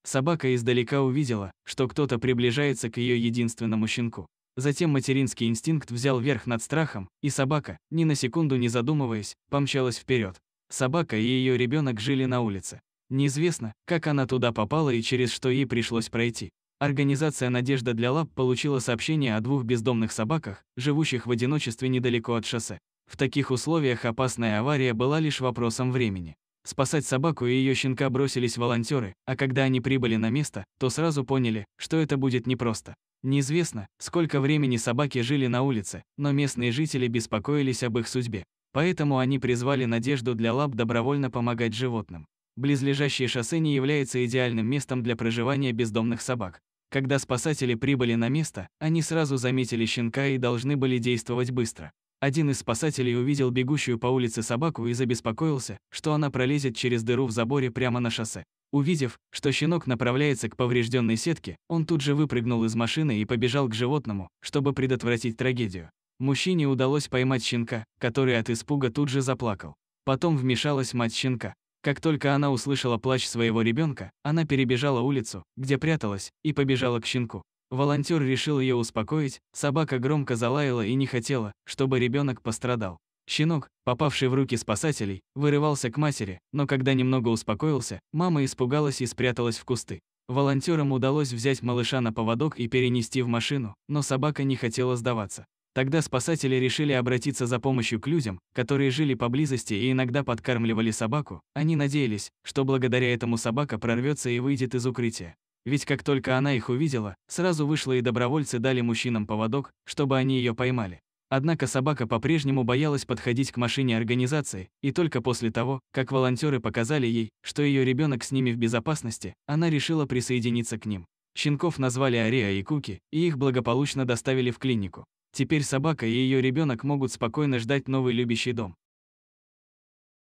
Собака издалека увидела, что кто-то приближается к ее единственному щенку. Затем материнский инстинкт взял верх над страхом, и собака, ни на секунду не задумываясь, помчалась вперед. Собака и ее ребенок жили на улице. Неизвестно, как она туда попала и через что ей пришлось пройти. Организация «Надежда для лап» получила сообщение о 2 бездомных собаках, живущих в одиночестве недалеко от шоссе. В таких условиях опасная авария была лишь вопросом времени. Спасать собаку и ее щенка бросились волонтеры, а когда они прибыли на место, то сразу поняли, что это будет непросто. Неизвестно, сколько времени собаки жили на улице, но местные жители беспокоились об их судьбе. Поэтому они призвали «Надежду для лап» добровольно помогать животным. Близлежащее шоссе не является идеальным местом для проживания бездомных собак. Когда спасатели прибыли на место, они сразу заметили щенка и должны были действовать быстро. Один из спасателей увидел бегущую по улице собаку и забеспокоился, что она пролезет через дыру в заборе прямо на шоссе. Увидев, что щенок направляется к поврежденной сетке, он тут же выпрыгнул из машины и побежал к животному, чтобы предотвратить трагедию. Мужчине удалось поймать щенка, который от испуга тут же заплакал. Потом вмешалась мать щенка. Как только она услышала плач своего ребенка, она перебежала улицу, где пряталась, и побежала к щенку. Волонтер решил ее успокоить, собака громко залаяла и не хотела, чтобы ребенок пострадал. Щенок, попавший в руки спасателей, вырывался к матери, но когда немного успокоился, мама испугалась и спряталась в кусты. Волонтерам удалось взять малыша на поводок и перенести в машину, но собака не хотела сдаваться. Тогда спасатели решили обратиться за помощью к людям, которые жили поблизости и иногда подкармливали собаку. Они надеялись, что благодаря этому собака прорвется и выйдет из укрытия. Ведь как только она их увидела, сразу вышла и добровольцы дали мужчинам поводок, чтобы они ее поймали. Однако собака по-прежнему боялась подходить к машине организации, и только после того, как волонтеры показали ей, что ее ребенок с ними в безопасности, она решила присоединиться к ним. Щенков назвали Ариа и Куки, и их благополучно доставили в клинику. Теперь собака и ее ребенок могут спокойно ждать новый любящий дом.